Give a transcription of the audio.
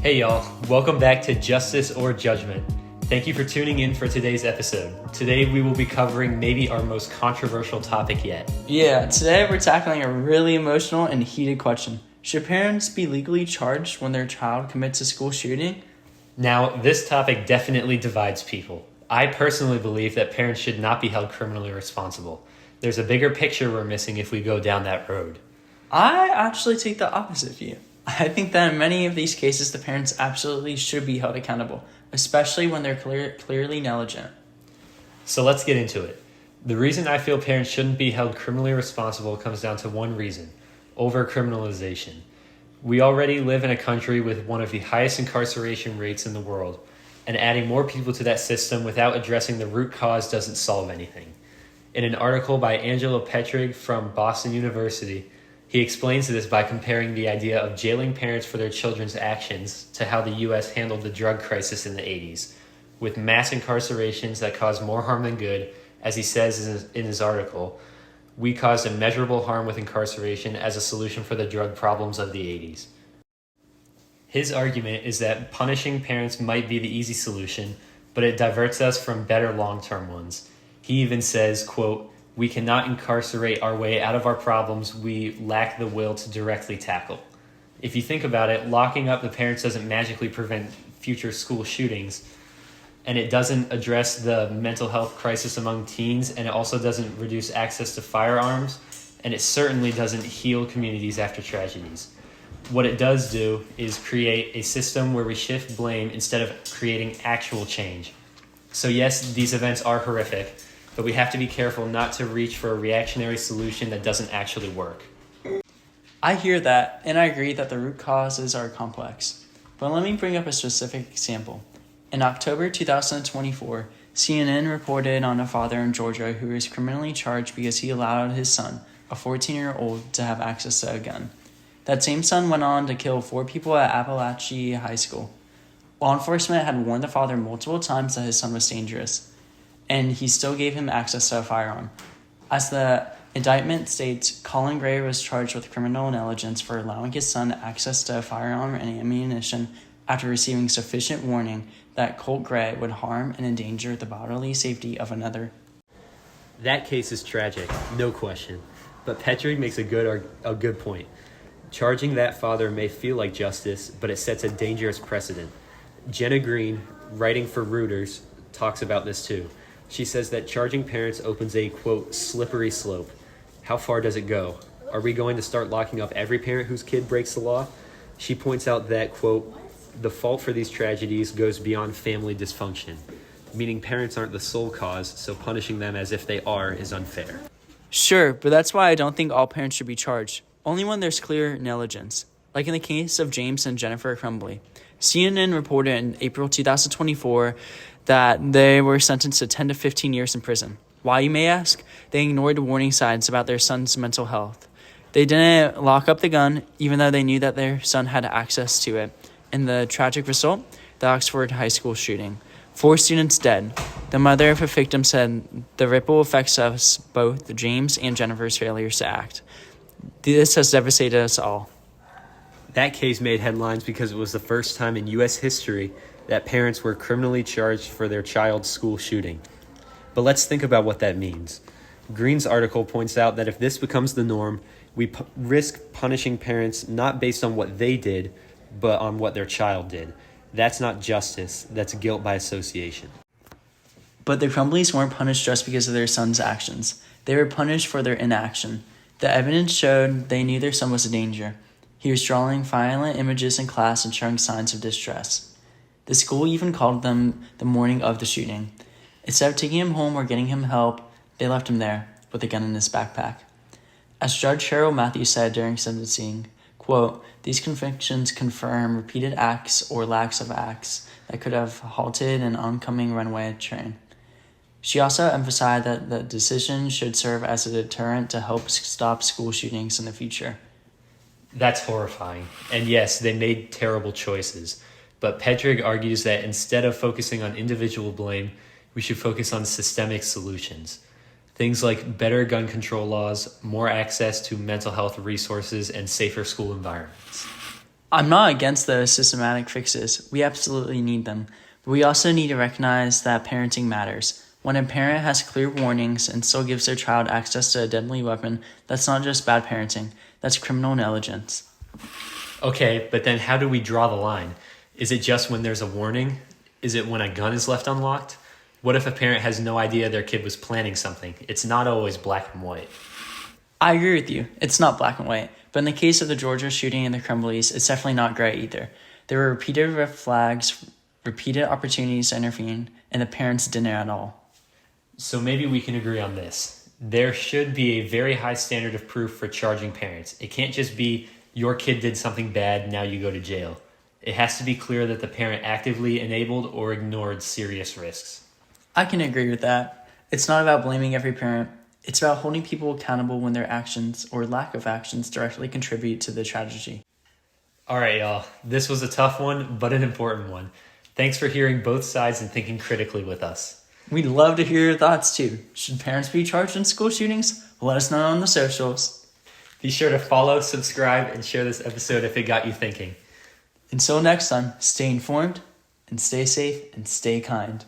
Hey y'all, welcome back to Justice or Judgment. Thank you for tuning in for today's episode. Today we will be covering maybe our most controversial topic yet. Yeah, today we're tackling a really emotional and heated question. Should parents be legally charged when their child commits a school shooting? Now, this topic definitely divides people. I personally believe that parents should not be held criminally responsible. There's a bigger picture we're missing if we go down that road. I actually take the opposite view. I think that in many of these cases, the parents absolutely should be held accountable, especially when they're clearly negligent. So let's get into it. The reason I feel parents shouldn't be held criminally responsible comes down to one reason: overcriminalization. We already live in a country with one of the highest incarceration rates in the world, and adding more people to that system without addressing the root cause doesn't solve anything. In an article by Angelo Petrig from Boston University, he explains this by comparing the idea of jailing parents for their children's actions to how the U.S. handled the drug crisis in the 80s, with mass incarcerations that caused more harm than good. As he says in his article, we caused immeasurable harm with incarceration as a solution for the drug problems of the 80s. His argument is that punishing parents might be the easy solution, but it diverts us from better long-term ones. He even says, quote, "We cannot incarcerate our way out of our problems we lack the will to directly tackle." If you think about it, locking up the parents doesn't magically prevent future school shootings, and it doesn't address the mental health crisis among teens, and it also doesn't reduce access to firearms, and it certainly doesn't heal communities after tragedies. What it does do is create a system where we shift blame instead of creating actual change. So yes, these events are horrific, but we have to be careful not to reach for a reactionary solution that doesn't actually work. I hear that, and I agree that the root causes are complex. But let me bring up a specific example. In October 2024, CNN reported on a father in Georgia who was criminally charged because he allowed his son, a 14-year-old, to have access to a gun. That same son went on to kill 4 people at Appalachia High School. Law enforcement had warned the father multiple times that his son was dangerous, and he still gave him access to a firearm. As the indictment states, Colin Gray was charged with criminal negligence for allowing his son access to a firearm and ammunition after receiving sufficient warning that Colt Gray would harm and endanger the bodily safety of another. That case is tragic, no question, but Petrig makes a good point. Charging that father may feel like justice, but it sets a dangerous precedent. Jenna Green, writing for Reuters, talks about this too. She says that charging parents opens a, quote, slippery slope. How far does it go? Are we going to start locking up every parent whose kid breaks the law? She points out that, quote, the fault for these tragedies goes beyond family dysfunction, meaning parents aren't the sole cause, so punishing them as if they are is unfair. Sure, but that's why I don't think all parents should be charged. Only when there's clear negligence. Like in the case of James and Jennifer Crumbley. CNN reported in April 2024 that they were sentenced to 10 to 15 years in prison. Why, you may ask? They ignored warning signs about their son's mental health. They didn't lock up the gun, even though they knew that their son had access to it. And the tragic result? The Oxford High School shooting. 4 students dead. The mother of a victim said, "The ripple effects of us, both James and Jennifer's failures to act. This has devastated us all." That case made headlines because it was the first time in U.S. history that parents were criminally charged for their child's school shooting. But let's think about what that means. Green's article points out that if this becomes the norm, we risk punishing parents not based on what they did, but on what their child did. That's not justice, that's guilt by association. But the Crumbleys weren't punished just because of their son's actions. They were punished for their inaction. The evidence showed they knew their son was a danger. He was drawing violent images in class and showing signs of distress. The school even called them the morning of the shooting. Instead of taking him home or getting him help, they left him there with a gun in his backpack. As Judge Cheryl Matthews said during sentencing, quote, "These convictions confirm repeated acts or lacks of acts that could have halted an oncoming runaway train." She also emphasized that the decision should serve as a deterrent to help stop school shootings in the future. That's horrifying. And yes, they made terrible choices. But Petrig argues that instead of focusing on individual blame, we should focus on systemic solutions. Things like better gun control laws, more access to mental health resources, and safer school environments. I'm not against the systematic fixes. We absolutely need them. But we also need to recognize that parenting matters. When a parent has clear warnings and still gives their child access to a deadly weapon, that's not just bad parenting, that's criminal negligence. Okay, but then how do we draw the line? Is it just when there's a warning? Is it when a gun is left unlocked? What if a parent has no idea their kid was planning something? It's not always black and white. I agree with you. It's not black and white. But in the case of the Georgia shooting and the Crumblies, it's definitely not gray either. There were repeated red flags, repeated opportunities to intervene, and the parents didn't at all. So maybe we can agree on this. There should be a very high standard of proof for charging parents. It can't just be, your kid did something bad, now you go to jail. It has to be clear that the parent actively enabled or ignored serious risks. I can agree with that. It's not about blaming every parent. It's about holding people accountable when their actions or lack of actions directly contribute to the tragedy. All right, y'all. This was a tough one, but an important one. Thanks for hearing both sides and thinking critically with us. We'd love to hear your thoughts too. Should parents be charged in school shootings? Let us know on the socials. Be sure to follow, subscribe, and share this episode if it got you thinking. Until next time, stay informed and stay safe and stay kind.